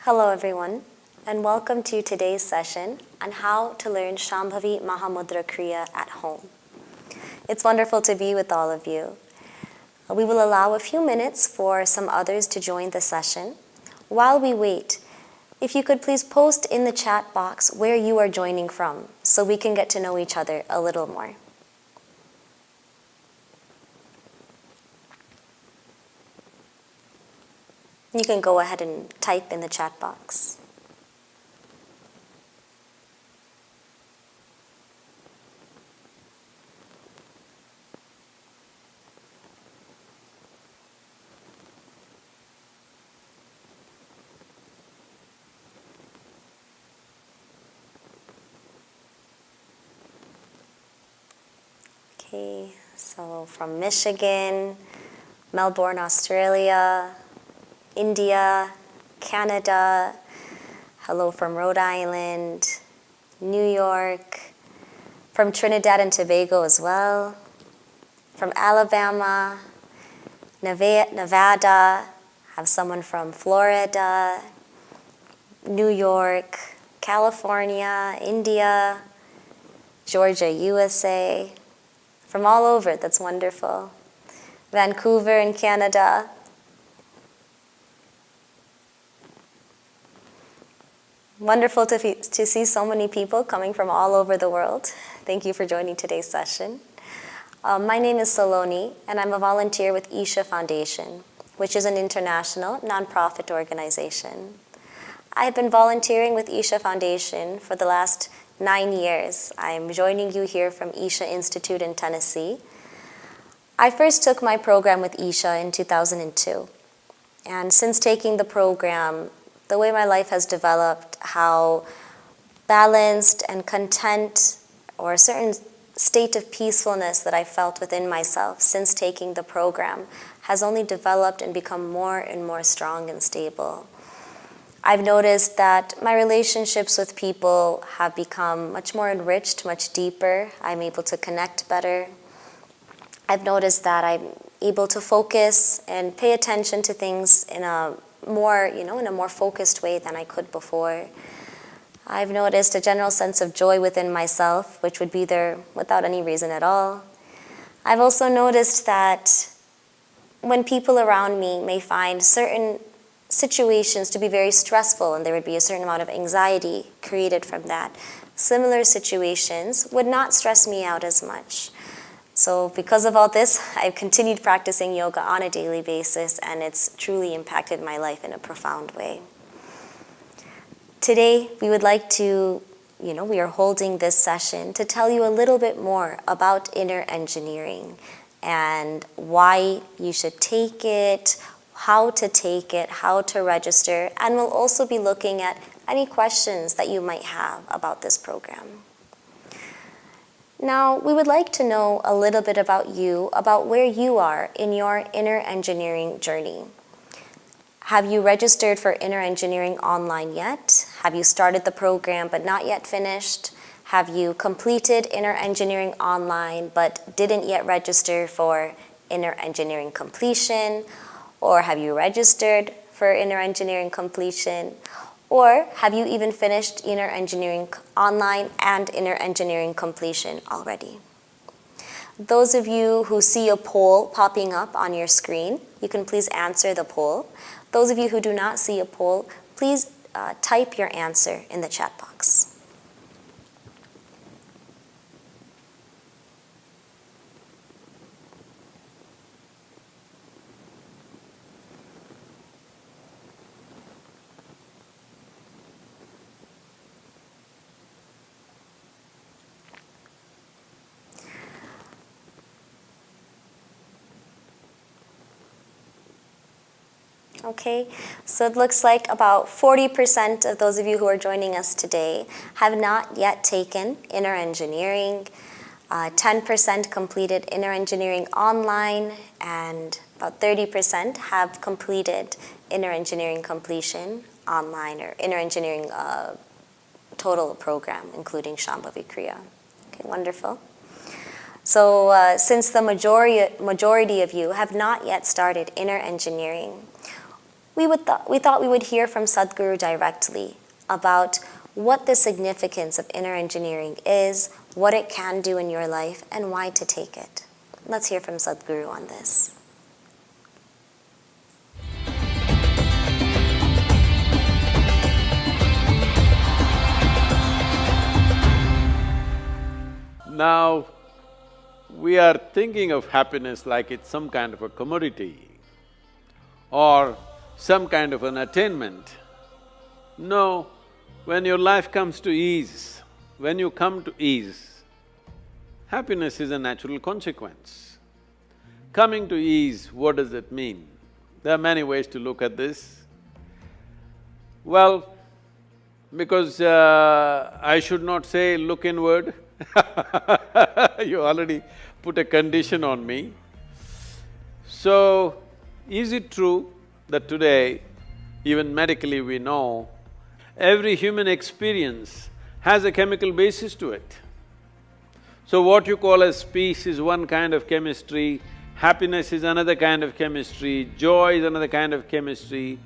Hello everyone, and welcome to today's session on how to learn Shambhavi Mahamudra Kriya at home. It's wonderful to be with all of you. We will allow a few minutes for some others to join the session. While we wait, if you could please post in the chat box where you are joining from so we can get to know each other a little more. You can go ahead and type in the chat box. Okay, so from Michigan, Melbourne, Australia, India, Canada, hello from Rhode Island, New York, from Trinidad and Tobago as well, from Alabama, Nevada, have someone from Florida, New York, California, India, Georgia, USA, from all over, that's wonderful. Vancouver in Canada. Wonderful to see so many people coming from all over the world. Thank you for joining today's session. My name is Saloni, and I'm a volunteer with Isha Foundation, which is an international nonprofit organization. I've been volunteering with Isha Foundation for the last 9 years. I'm joining you here from Isha Institute in Tennessee. I first took my program with Isha in 2002. And since taking the program, the way my life has developed, how balanced and content, or a certain state of peacefulness that I felt within myself since taking the program has only developed and become more and more strong and stable. I've noticed that my relationships with people have become much more enriched, much deeper. I'm able to connect better. I've noticed that I'm able to focus and pay attention to things in a more focused way than I could before. I've noticed a general sense of joy within myself, which would be there without any reason at all. I've also noticed that when people around me may find certain situations to be very stressful and there would be a certain amount of anxiety created from that, similar situations would not stress me out as much. So because of all this, I've continued practicing yoga on a daily basis, and it's truly impacted my life in a profound way. Today, we would like to, we are holding this session to tell you a little bit more about inner engineering and why you should take it, how to register, and we'll also be looking at any questions that you might have about this program. Now, we would like to know a little bit about you, about where you are in your inner engineering journey. Have you registered for inner engineering online yet? Have you started the program but not yet finished? Have you completed inner engineering online but didn't yet register for inner engineering completion? Or have you registered for inner engineering completion? Or have you even finished inner engineering online and inner engineering completion already? Those of you who see a poll popping up on your screen, you can please answer the poll. Those of you who do not see a poll, please type your answer in the chat box. Okay, so it looks like about 40% of those of you who are joining us today have not yet taken inner engineering, 10% completed inner engineering online, and about 30% have completed inner engineering completion online, or inner engineering total program, including Shambhavi Kriya. Okay, wonderful. So since the majority of you have not yet started inner engineering, we thought we would hear from Sadhguru directly about what the significance of inner engineering is, what it can do in your life, and why to take it. Let's hear from Sadhguru on this. Now, we are thinking of happiness like it's some kind of a commodity or some kind of an attainment. No, when your life comes to ease, when you come to ease, happiness is a natural consequence. Coming to ease, what does it mean? There are many ways to look at this. Well, because I should not say look inward, you already put a condition on me. So, is it true that today, even medically we know, every human experience has a chemical basis to it? So what you call as peace is one kind of chemistry, happiness is another kind of chemistry, joy is another kind of chemistry,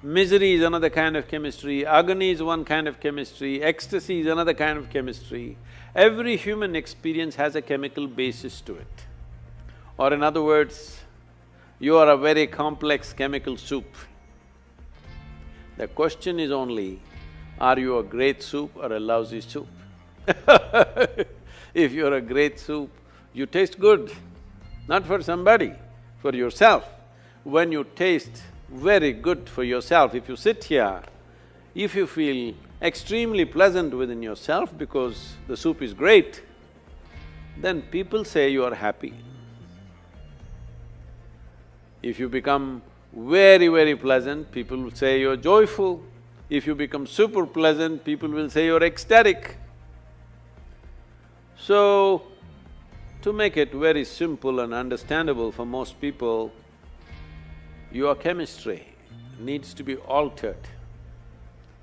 misery is another kind of chemistry, agony is one kind of chemistry, ecstasy is another kind of chemistry. Every human experience has a chemical basis to it. Or in other words, you are a very complex chemical soup. The question is only, are you a great soup or a lousy soup? If you're a great soup, you taste good, not for somebody, for yourself. When you taste very good for yourself, if you sit here, if you feel extremely pleasant within yourself because the soup is great, then people say you are happy. If you become very, very pleasant, people will say you're joyful. If you become super pleasant, people will say you're ecstatic. So, to make it very simple and understandable for most people, your chemistry needs to be altered.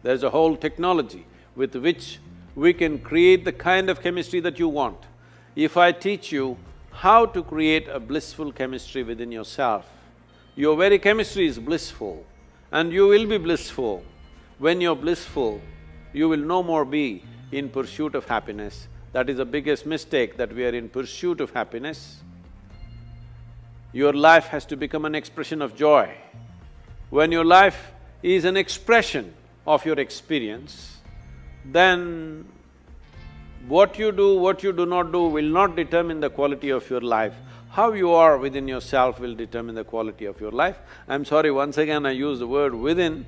There's a whole technology with which we can create the kind of chemistry that you want. If I teach you how to create a blissful chemistry within yourself, your very chemistry is blissful and you will be blissful. When you're blissful, you will no more be in pursuit of happiness. That is the biggest mistake, that we are in pursuit of happiness. Your life has to become an expression of joy. When your life is an expression of your experience, then what you do, what you do not do will not determine the quality of your life. How you are within yourself will determine the quality of your life. I'm sorry, once again I use the word within,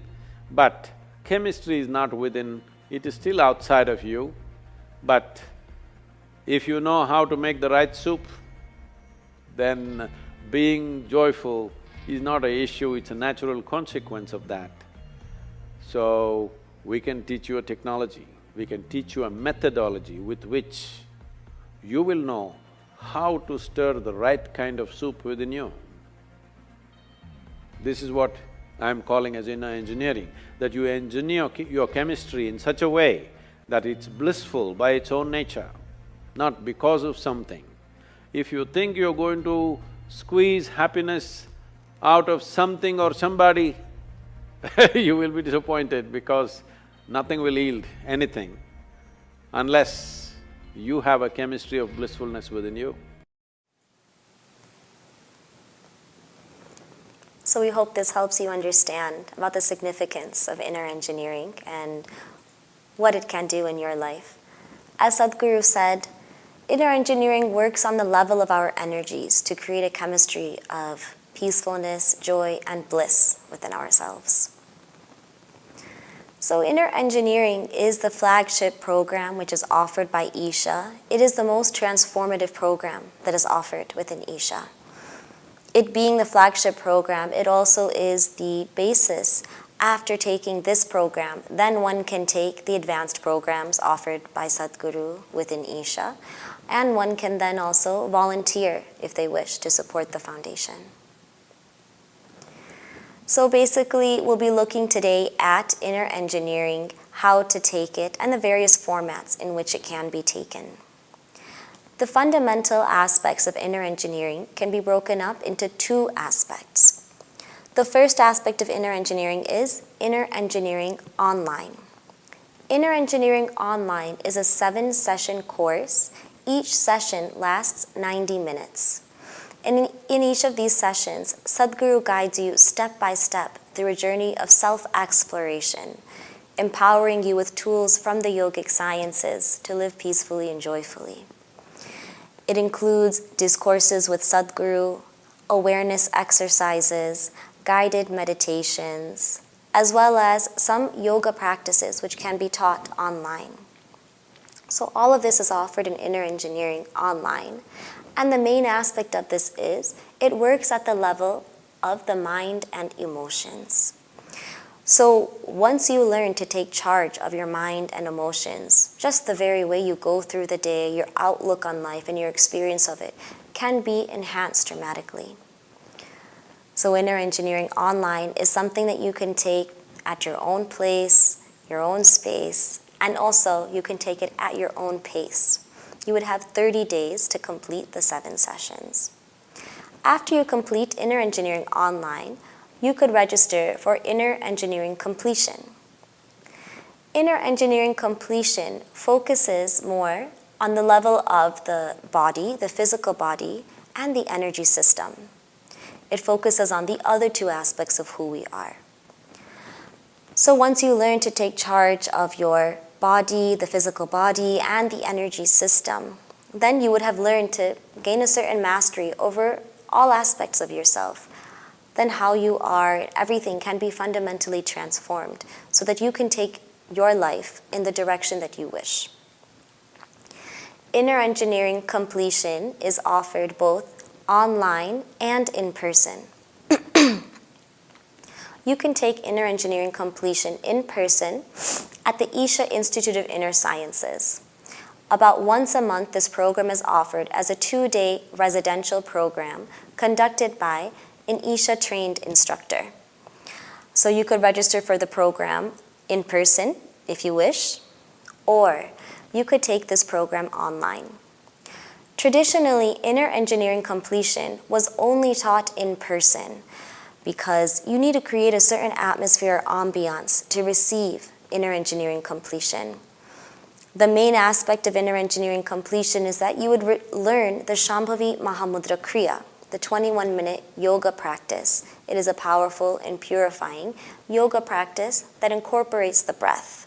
but chemistry is not within, it is still outside of you. But if you know how to make the right soup, then being joyful is not an issue, it's a natural consequence of that. So, we can teach you a technology, we can teach you a methodology with which you will know how to stir the right kind of soup within you. This is what I'm calling as inner engineering, that you engineer your chemistry in such a way that it's blissful by its own nature, not because of something. If you think you're going to squeeze happiness out of something or somebody, you will be disappointed because nothing will yield anything unless you have a chemistry of blissfulness within you. So we hope this helps you understand about the significance of inner engineering and what it can do in your life. As Sadhguru said, inner engineering works on the level of our energies to create a chemistry of peacefulness, joy, and bliss within ourselves. So inner engineering is the flagship program which is offered by Isha. It is the most transformative program that is offered within Isha. It being the flagship program, it also is the basis. After taking this program, then one can take the advanced programs offered by Sadhguru within Isha, and one can then also volunteer if they wish to support the foundation. So basically, we'll be looking today at inner engineering, how to take it, and the various formats in which it can be taken. The fundamental aspects of inner engineering can be broken up into two aspects. The first aspect of Inner Engineering is Inner Engineering Online. Inner Engineering Online is a 7-session course. Each session lasts 90 minutes. And in each of these sessions, Sadhguru guides you step by step through a journey of self-exploration, empowering you with tools from the yogic sciences to live peacefully and joyfully. It includes discourses with Sadhguru, awareness exercises, guided meditations, as well as some yoga practices which can be taught online. So all of this is offered in Inner Engineering Online. And the main aspect of this is it works at the level of the mind and emotions. So once you learn to take charge of your mind and emotions, just the very way you go through the day, your outlook on life and your experience of it can be enhanced dramatically. So Inner Engineering Online is something that you can take at your own place, your own space, and also you can take it at your own pace. You would have 30 days to complete the 7 sessions. After you complete Inner Engineering Online, you could register for Inner Engineering Completion. Inner Engineering Completion focuses more on the level of the body, the physical body, and the energy system. It focuses on the other 2 aspects of who we are. So once you learn to take charge of your body, the physical body, and the energy system, then you would have learned to gain a certain mastery over all aspects of yourself. Then how you are, everything can be fundamentally transformed so that you can take your life in the direction that you wish. Inner Engineering Completion is offered both online and in person. You can take Inner Engineering Completion in person at the Isha Institute of Inner Sciences. About once a month, this program is offered as a 2-day residential program conducted by an Isha-trained instructor. So you could register for the program in person if you wish, or you could take this program online. Traditionally, Inner Engineering Completion was only taught in person because you need to create a certain atmosphere or ambiance to receive Inner Engineering Completion. The main aspect of Inner Engineering Completion is that you would learn the Shambhavi Mahamudra Kriya, the 21-minute yoga practice. It is a powerful and purifying yoga practice that incorporates the breath.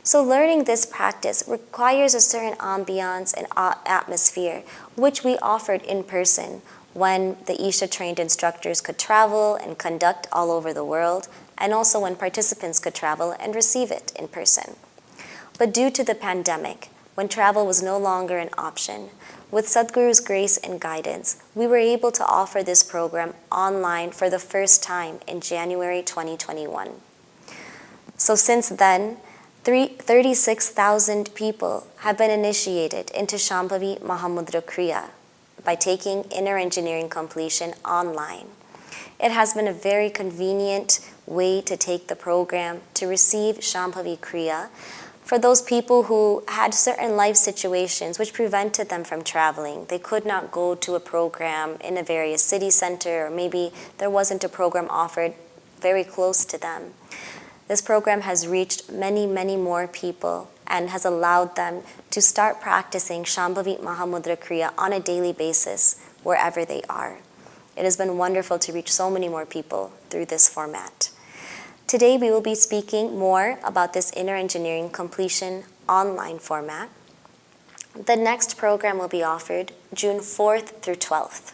So learning this practice requires a certain ambiance and atmosphere, which we offered in person when the Isha-trained instructors could travel and conduct all over the world, and also when participants could travel and receive it in person. But due to the pandemic, when travel was no longer an option, with Sadhguru's grace and guidance, we were able to offer this program online for the first time in January 2021. So since then, 36,000 people have been initiated into Shambhavi Mahamudra Kriya by taking Inner Engineering Completion online. It has been a very convenient way to take the program to receive Shambhavi Kriya for those people who had certain life situations which prevented them from traveling. They could not go to a program in a various city center, or maybe there wasn't a program offered very close to them. This program has reached many, many more people and has allowed them to start practicing Shambhavi Mahamudra Kriya on a daily basis wherever they are. It has been wonderful to reach so many more people through this format. Today we will be speaking more about this Inner Engineering Completion online format. The next program will be offered June 4th through 12th.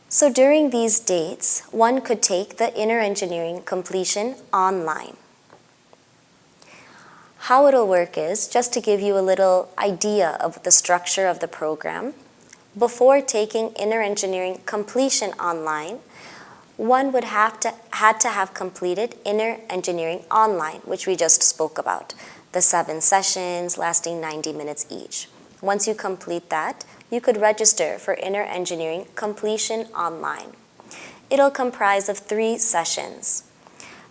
So during these dates, one could take the Inner Engineering Completion online. How it'll work is, just to give you a little idea of the structure of the program, before taking Inner Engineering Completion online, one would had to have completed Inner Engineering Online, which we just spoke about, the 7 sessions lasting 90 minutes each. Once you complete that, you could register for Inner Engineering Completion Online. It'll comprise of 3 sessions.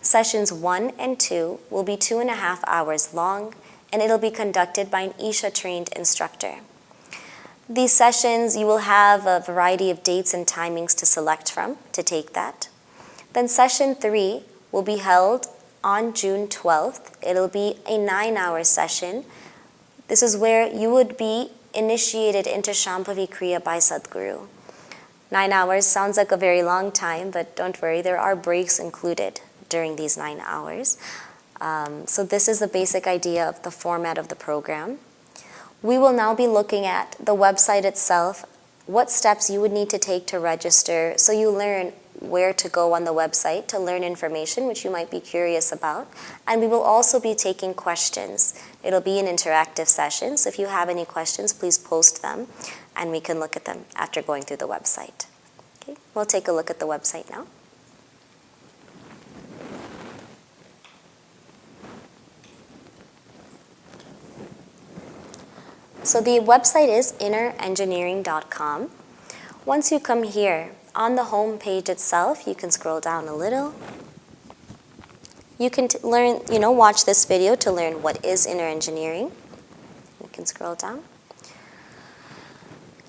Sessions 1 and 2 will be 2.5 hours long, and it'll be conducted by an Isha-trained instructor. These sessions, you will have a variety of dates and timings to select from to take that. Then session 3 will be held on June 12th. It'll be a 9-hour session. This is where you would be initiated into Shambhavi Kriya by Sadhguru. 9 hours sounds like a very long time, but don't worry, there are breaks included during these 9 hours. So this is the basic idea of the format of the program. We will now be looking at the website itself, what steps you would need to take to register, so you learn where to go on the website to learn information which you might be curious about. And we will also be taking questions. It'll be an interactive session, so if you have any questions, please post them and we can look at them after going through the website. Okay, we'll take a look at the website now. So the website is innerengineering.com. Once you come here, on the home page itself, you can scroll down a little. You can watch this video to learn what is inner engineering. You can scroll down.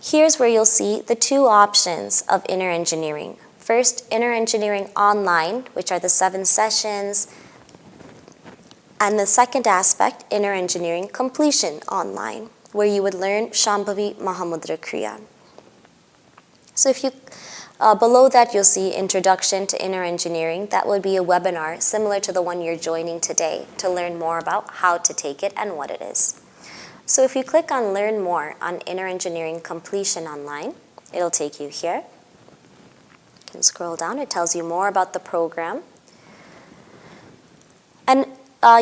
Here's where you'll see the 2 options of inner engineering. First, inner engineering online, which are the 7 sessions. And the second aspect, inner engineering completion online, where you would learn Shambhavi Mahamudra Kriya. So if you below that, you'll see Introduction to Inner Engineering. That would be a webinar similar to the one you're joining today to learn more about how to take it and what it is. So if you click on Learn More on Inner Engineering Completion Online, it'll take you here. You can scroll down. It tells you more about the program. And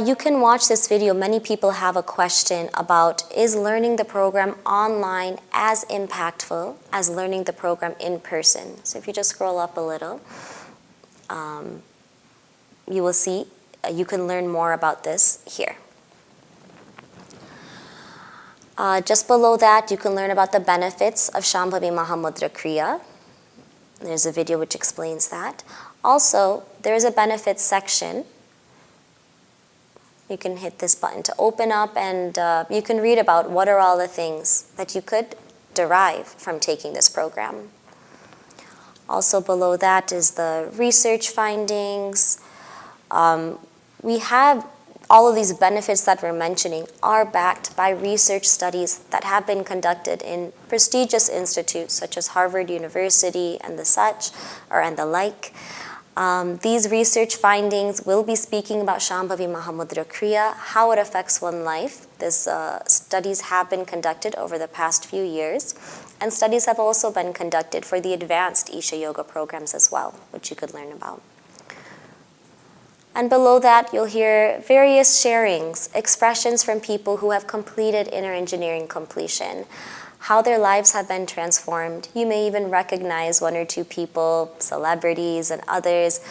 you can watch this video. Many people have a question about, is learning the program online as impactful as learning the program in person? So if you just scroll up a little, you will see you can learn more about this here. Just below that, you can learn about the benefits of Shambhavi Mahamudra Kriya. There's a video which explains that. Also, there is a benefits section. You can hit this button to open up, and you can read about what are all the things that you could derive from taking this program. Also below that is the research findings. We have all of these benefits that we're mentioning are backed by research studies that have been conducted in prestigious institutes such as Harvard University and the like. These research findings will be speaking about Shambhavi Mahamudra Kriya, how it affects one's life. These studies have been conducted over the past few years, and studies have also been conducted for the advanced Isha Yoga programs as well, which you could learn about. And below that, you'll hear various sharings, expressions from people who have completed inner engineering completion, how their lives have been transformed. You may even recognize 1 or 2 people, celebrities and others,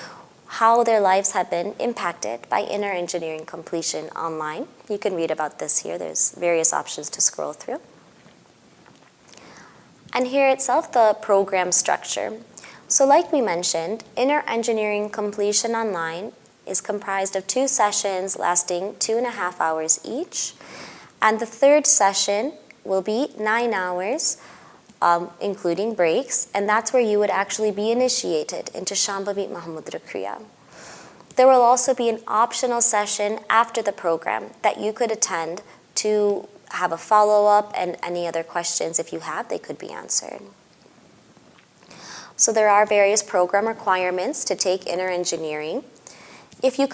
how their lives have been impacted by inner engineering completion online. You can read about this here. There's various options to scroll through. And here itself, the program structure. So like we mentioned, inner engineering completion online is comprised of 2 sessions lasting 2.5 hours each. And the 3rd session will be 9 hours, including breaks, and that's where you would actually be initiated into Shambhavi Mahamudra Kriya. There will also be an optional session after the program that you could attend to have a follow-up, and any other questions, if you have, they could be answered. So there are various program requirements to take inner engineering. If you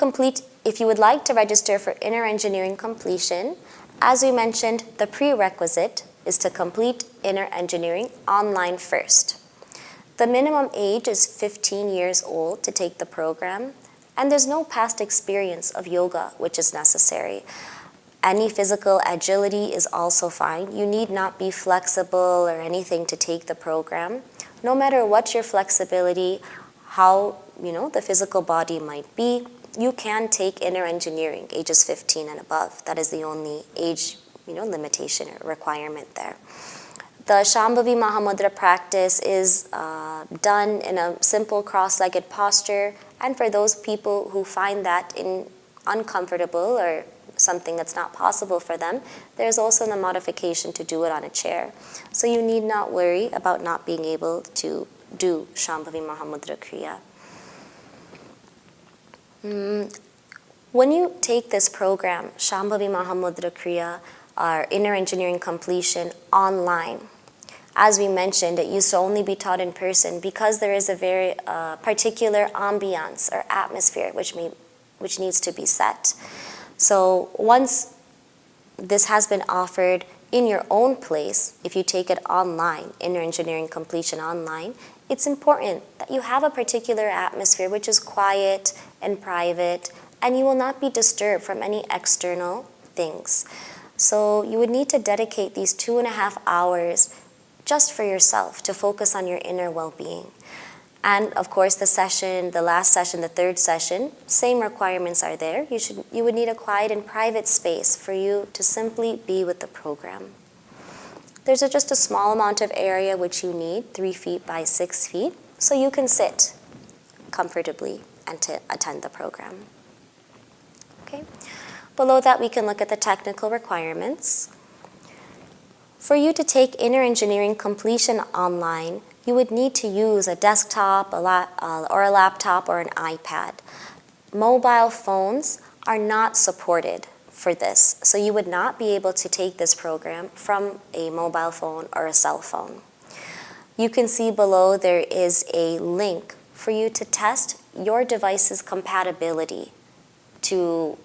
would like to register for inner engineering completion, as we mentioned, the prerequisite is to complete inner engineering online first. The minimum age is 15 years old to take the program, and there's no past experience of yoga which is necessary. Any physical agility is also fine. You need not be flexible or anything to take the program. No matter what your flexibility, how the physical body might be, you can take inner engineering, ages 15 and above. That is the only age limitation or requirement there. The Shambhavi Mahamudra practice is done in a simple cross-legged posture, and for those people who find that uncomfortable or something that's not possible for them, there's also the modification to do it on a chair. So you need not worry about not being able to do Shambhavi Mahamudra Kriya. When you take this program, Shambhavi Mahamudra Kriya, our inner engineering completion online, as we mentioned, it used to only be taught in person because there is a very particular ambiance or atmosphere which needs to be set. So once this has been offered in your own place, if you take it online, inner engineering completion online, it's important that you have a particular atmosphere which is quiet and private, and you will not be disturbed from any external things. So you would need to dedicate these 2.5 hours just for yourself to focus on your inner well-being. And of course, the last session, the third session, same requirements are there. You would need a quiet and private space for you to simply be with the program. There's just a small amount of area which you need, 3 feet by 6 feet, so you can sit comfortably and to attend the program. Okay. Below that, we can look at the technical requirements. For you to take inner engineering completion online, you would need to use a desktop or a laptop or an iPad. Mobile phones are not supported for this, so you would not be able to take this program from a mobile phone or a cell phone. You can see below there is a link for you to test your device's compatibility to,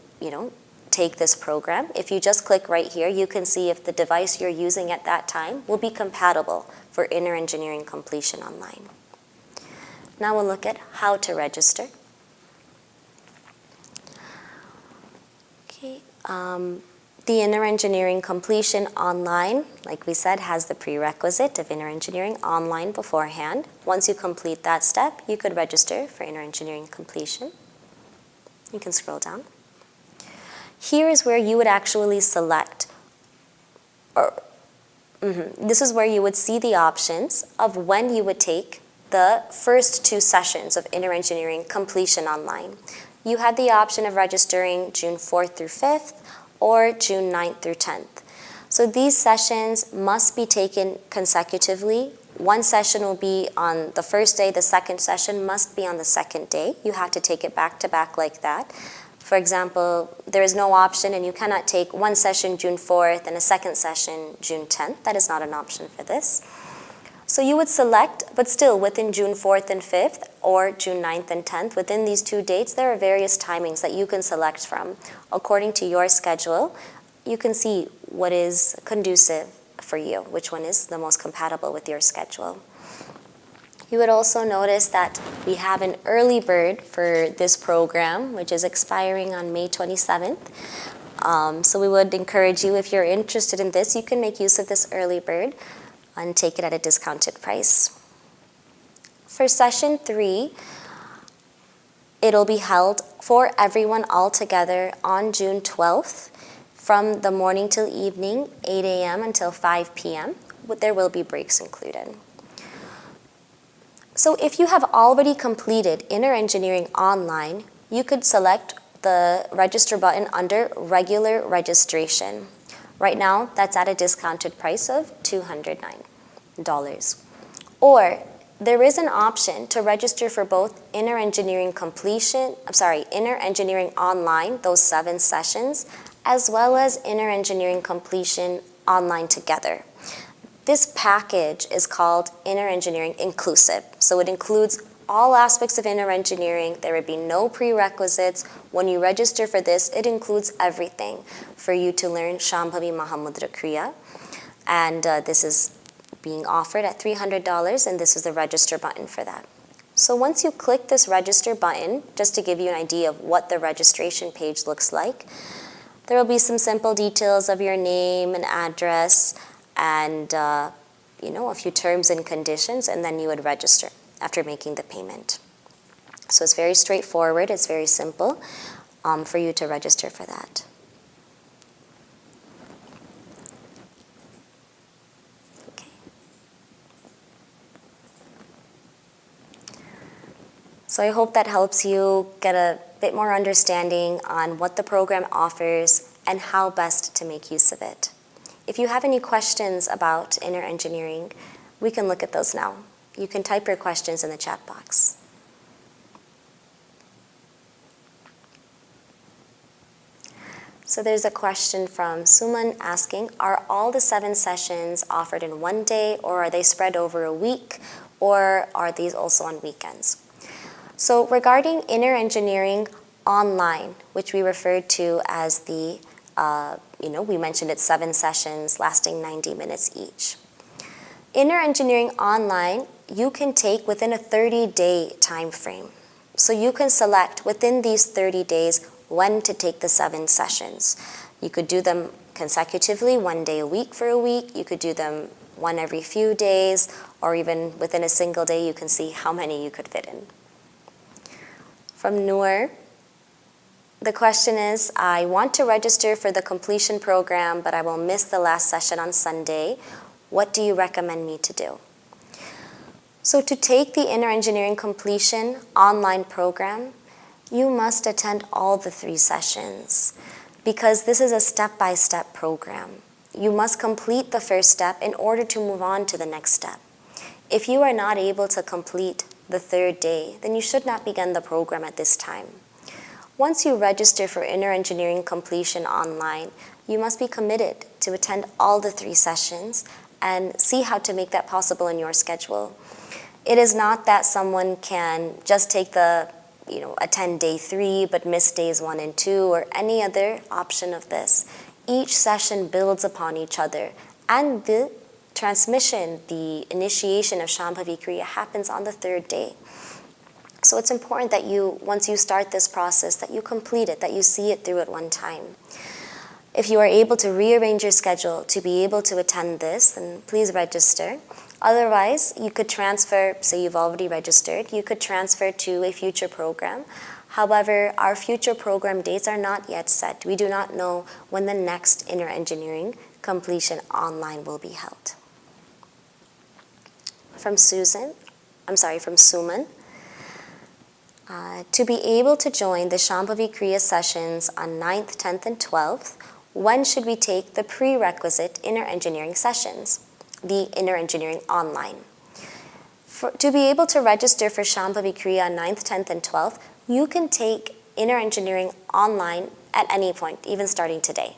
take this program. If you just click right here, you can see if the device you're using at that time will be compatible for inner engineering completion online. Now we'll look at how to register. Okay. The inner engineering completion online, like we said, has the prerequisite of inner engineering online beforehand. Once you complete that step, you could register for inner engineering completion. You can scroll down. Here is where you would actually select, this is where you would see the options of when you would take the first 2 sessions of inner engineering completion online. You had the option of registering June 4th through 5th or June 9th through 10th. So these sessions must be taken consecutively. One session will be on the first day, the second session must be on the second day. You have to take it back to back like that. For example, there is no option and you cannot take one session June 4th and a second session June 10th. That is not an option for this. So you would select, but still within June 4th and 5th or June 9th and 10th, within these 2 dates, there are various timings that you can select from. According to your schedule, you can see what is conducive for you, which one is the most compatible with your schedule. You would also notice that we have an early bird for this program, which is expiring on May 27th. So we would encourage you, if you're interested in this, you can make use of this early bird and take it at a discounted price. For session 3, it'll be held for everyone all together on June 12th from the morning till evening, 8 a.m. until 5 p.m. There will be breaks included. So if you have already completed inner engineering online, you could select the register button under regular registration. Right now, that's at a discounted price of $209. Or there is an option to register for both inner engineering online, those 7 sessions, as well as inner engineering completion online together. This package is called Inner Engineering Inclusive. So it includes all aspects of inner engineering. There would be no prerequisites. When you register for this, it includes everything for you to learn Shambhavi Mahamudra Kriya. And this is being offered at $300, and this is the register button for that. So once you click this register button, just to give you an idea of what the registration page looks like, there will be some simple details of your name and address, and a few terms and conditions, and then you would register after making the payment. So it's very straightforward, it's very simple for you to register for that. Okay. So I hope that helps you get a bit more understanding on what the program offers and how best to make use of it. If you have any questions about inner engineering, we can look at those now. You can type your questions in the chat box. So there's a question from Suman asking, are all the 7 sessions offered in one day, or are they spread over a week, or are these also on weekends? So regarding Inner Engineering Online, which we referred to as the, we mentioned it's 7 sessions lasting 90 minutes each. Inner Engineering Online, you can take within a 30-day time frame. So you can select within these 30 days when to take the 7 sessions. You could do them consecutively, 1 day a week for a week. You could do them one every few days, or even within a single day, you can see how many you could fit in. From Noor, the question is, I want to register for the completion program, but I will miss the last session on Sunday. What do you recommend me to do? So to take the Inner Engineering Completion online program, you must attend all the 3 sessions because this is a step-by-step program. You must complete the first step in order to move on to the next step. If you are not able to complete the 3rd day, then you should not begin the program at this time. Once you register for Inner Engineering Completion online, you must be committed to attend all the 3 sessions and see how to make that possible in your schedule. It is not that someone can just take attend day 3 but miss days 1 and 2 or any other option of this. Each session builds upon each other, and the transmission, the initiation of Shambhavi Kriya happens on the 3rd day. So it's important that once you start this process, that you complete it, that you see it through at one time. If you are able to rearrange your schedule to be able to attend this, then please register. Otherwise, you could transfer, say you've already registered, you could transfer to a future program. However, our future program dates are not yet set. We do not know when the next Inner Engineering Completion Online will be held. From Suman, to be able to join the Shambhavi Kriya sessions on 9th, 10th, and 12th, when should we take the prerequisite Inner Engineering sessions, the Inner Engineering Online? To be able to register for Shambhavi Kriya on 9th, 10th, and 12th, you can take Inner Engineering Online at any point, even starting today.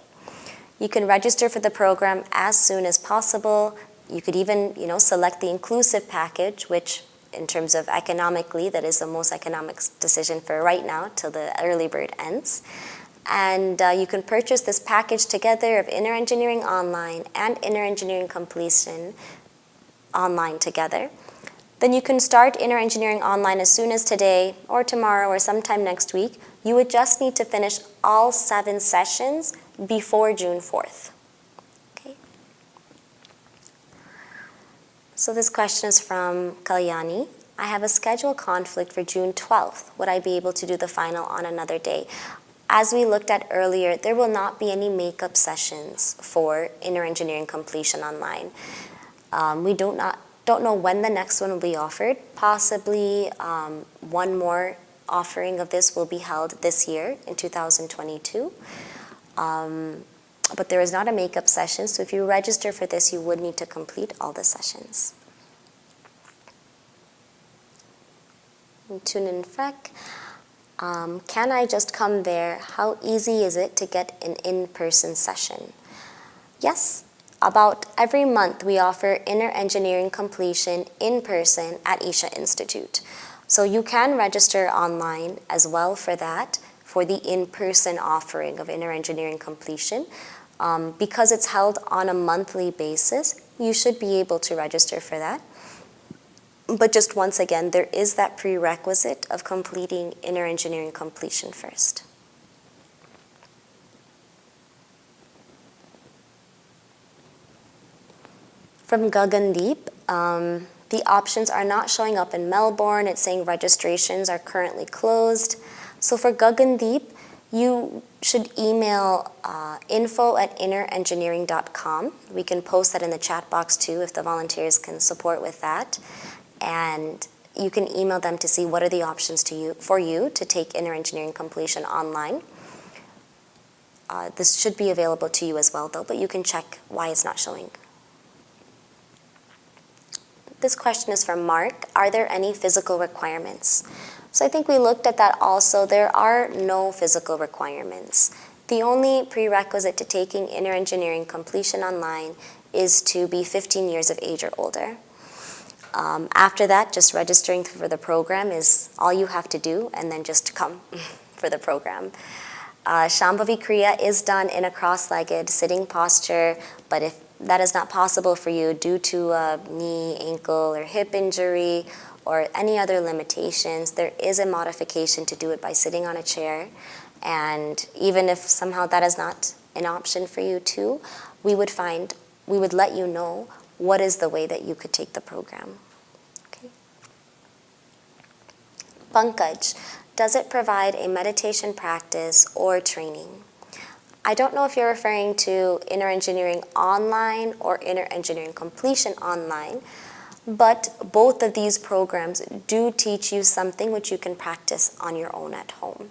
You can register for the program as soon as possible. You could even, select the inclusive package, which in terms of economically, that is the most economic decision for right now till the early bird ends. And you can purchase this package together of Inner Engineering Online and Inner Engineering Completion Online together. Then you can start Inner Engineering Online as soon as today or tomorrow or sometime next week. You would just need to finish all 7 sessions before June 4th. Okay. So this question is from Kalyani. I have a schedule conflict for June 12th. Would I be able to do the final on another day? As we looked at earlier, there will not be any makeup sessions for Inner Engineering Completion Online. We don't know when the next one will be offered. Possibly one more offering of this will be held this year in 2022. But there is not a makeup session, so if you register for this, you would need to complete all the sessions. Tune in Freck. Can I just come there? How easy is it to get an in-person session? Yes, about every month we offer Inner Engineering Completion in person at Isha Institute. So you can register online as well for that, for the in-person offering of Inner Engineering Completion. Because it's held on a monthly basis, you should be able to register for that. But just once again, there is that prerequisite of completing Inner Engineering Completion first. From Gagandeep, the options are not showing up in Melbourne. It's saying registrations are currently closed. So for Gagandeep, you should email info@innerengineering.com. We can post that in the chat box too if the volunteers can support with that. And you can email them to see what are the options for you to take Inner Engineering Completion online. This should be available to you as well though, but you can check why it's not showing. This question is from Mark. Are there any physical requirements? So I think we looked at that also. There are no physical requirements. The only prerequisite to taking Inner Engineering Completion Online is to be 15 years of age or older. After that, just registering for the program is all you have to do, and then just come for the program. Shambhavi Kriya is done in a cross-legged sitting posture, but if that is not possible for you due to a knee, ankle, or hip injury, or any other limitations, there is a modification to do it by sitting on a chair. And even if somehow that is not an option for you too, we would let you know what is the way that you could take the program. Okay. Pankaj, does it provide a meditation practice or training? I don't know if you're referring to Inner Engineering Online or Inner Engineering Completion Online, but both of these programs do teach you something which you can practice on your own at home.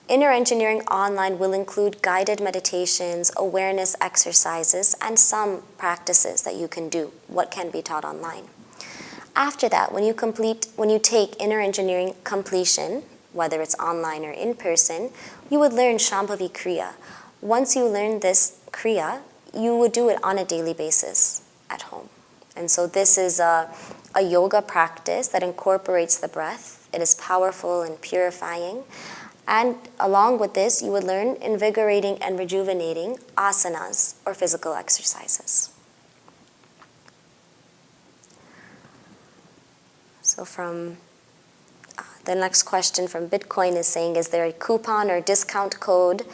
Inner Engineering Online will include guided meditations, awareness exercises, and some practices that you can do, what can be taught online. After that, when you take Inner Engineering Completion, whether it's online or in person, you would learn Shambhavi Kriya. Once you learn this Kriya, you would do it on a daily basis at home. And so this is a yoga practice that incorporates the breath. It is powerful and purifying. And along with this, you would learn invigorating and rejuvenating asanas, or physical exercises. So from the next question from Bitcoin is saying, is there a coupon or discount code?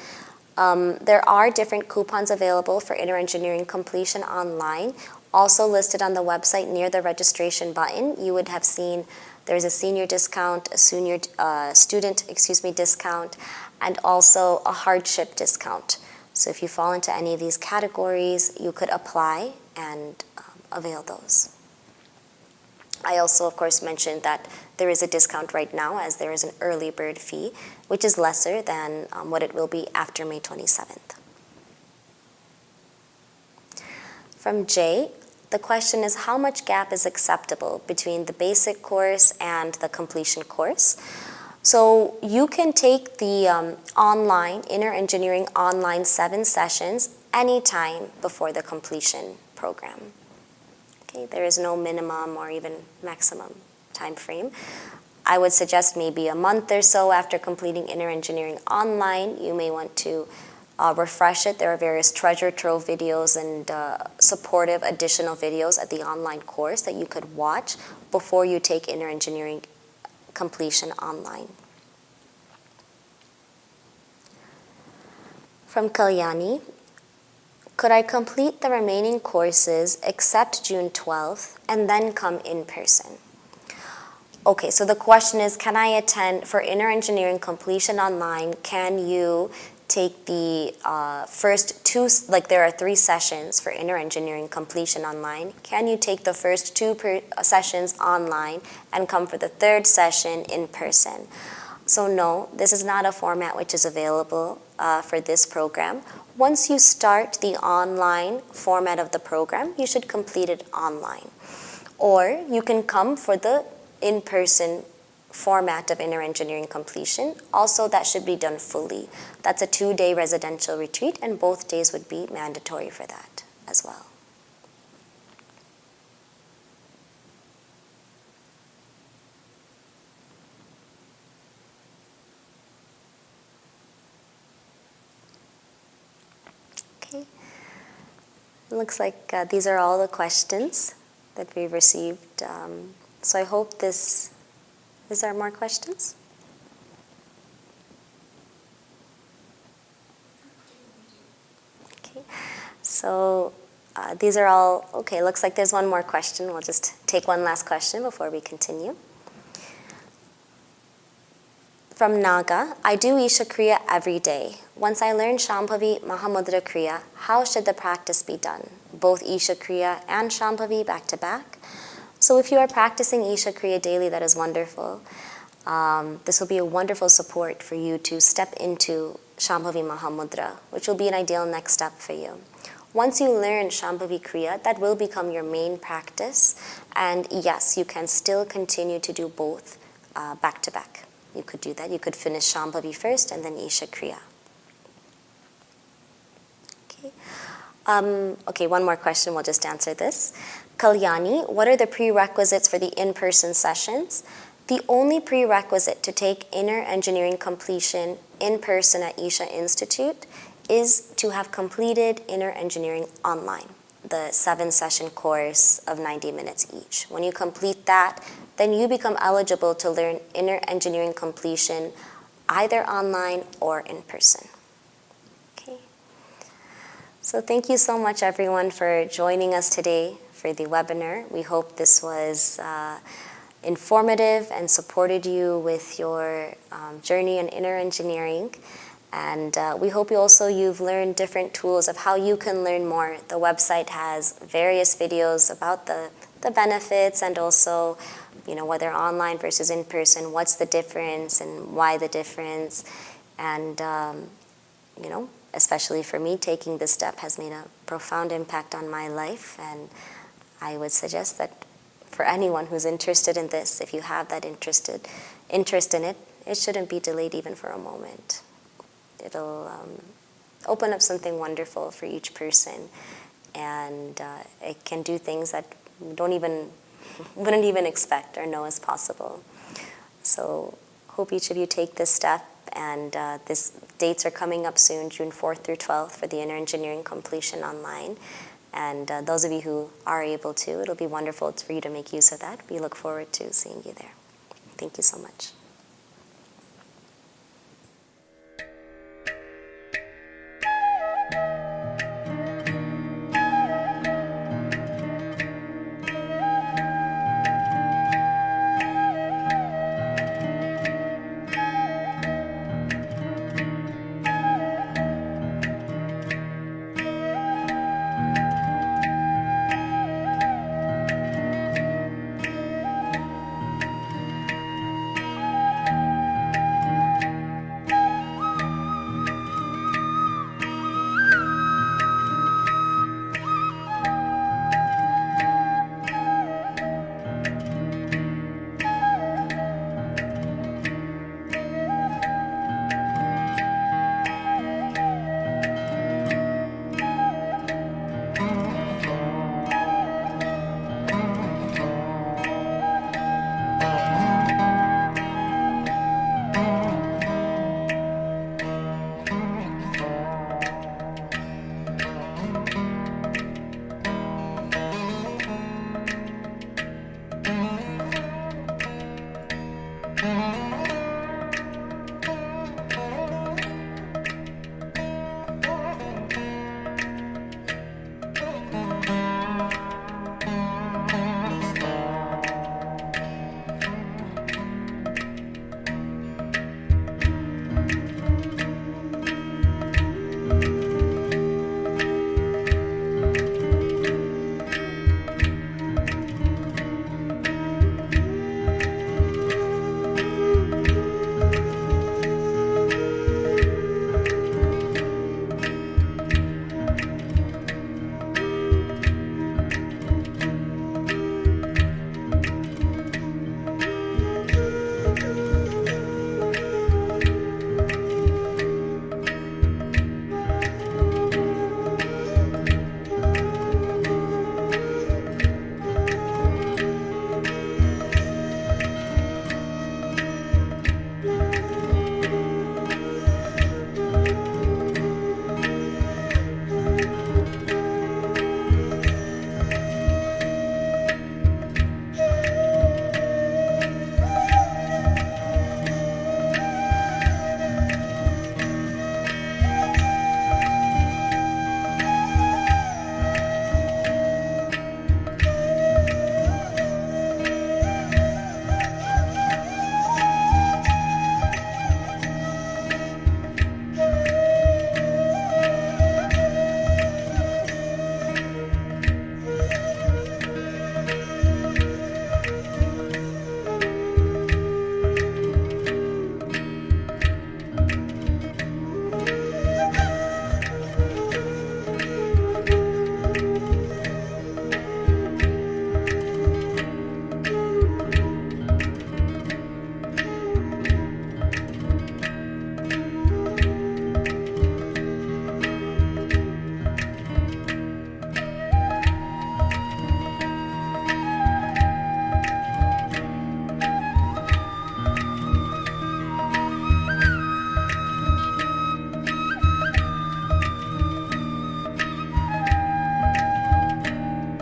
There are different coupons available for Inner Engineering Completion Online, also listed on the website near the registration button. You would have seen there's a senior discount, a student discount, and also a hardship discount. So if you fall into any of these categories, you could apply and avail those. I also, of course, mentioned that there is a discount right now, as there is an early bird fee, which is lesser than what it will be after May 27th. From Jay, the question is, how much gap is acceptable between the basic course and the completion course? So you can take the online, Inner Engineering Online 7 sessions anytime before the completion program. Okay, there is no minimum or even maximum time frame. I would suggest maybe a month or so after completing Inner Engineering Online, you may want to refresh it. There are various treasure trove videos and supportive additional videos at the online course that you could watch before you take Inner Engineering Completion Online. From Kalyani, could I complete the remaining courses except June 12th and then come in person? Okay, so the question is, can I attend for Inner Engineering Completion Online? Can you take the first two, like there are 3 sessions for Inner Engineering Completion Online. Can you take the first 2 sessions online and come for the 3rd session in person? So no, this is not a format which is available for this program. Once you start the online format of the program, you should complete it online. Or you can come for the in-person format of Inner Engineering Completion. Also, that should be done fully. That's a 2-day residential retreat, and both days would be mandatory for that as well. Okay. It looks like these are all the questions that we've received. So I hope this... Is there more questions? Okay, so these are all, okay, looks like there's one more question. We'll just take one last question before we continue. From Naga, I do Isha Kriya every day. Once I learn Shambhavi Mahamudra Kriya, how should the practice be done? Both Isha Kriya and Shambhavi back to back? So if you are practicing Isha Kriya daily, that is wonderful. This will be a wonderful support for you to step into Shambhavi Mahamudra, which will be an ideal next step for you. Once you learn Shambhavi Kriya, that will become your main practice. And yes, you can still continue to do both back to back. You could do that. You could finish Shambhavi first and then Isha Kriya. Okay, one more question, we'll just answer this. Kalyani, what are the prerequisites for the in-person sessions? The only prerequisite to take Inner Engineering Completion in person at Isha Institute is to have completed Inner Engineering online, the 7-session course of 90 minutes each. When you complete that, then you become eligible to learn Inner Engineering Completion either online or in person. Okay. So thank you so much, everyone, for joining us today for the webinar. We hope this was informative and supported you with your journey in inner engineering. And we hope you've learned different tools of how you can learn more. The website has various videos about the benefits and also, whether online versus in person, what's the difference and why the difference. And, especially for me, taking this step has made a profound impact on my life. And I would suggest that for anyone who's interested in this, if you have that interest in it, it shouldn't be delayed even for a moment. It'll open up something wonderful for each person, and it can do things that we wouldn't even expect or know is possible. So hope each of you take this step, and these dates are coming up soon, June 4th through 12th for the Inner Engineering Completion online. And those of you who are able to, it'll be wonderful for you to make use of that. We look forward to seeing you there. Thank you so much. Mm-hmm.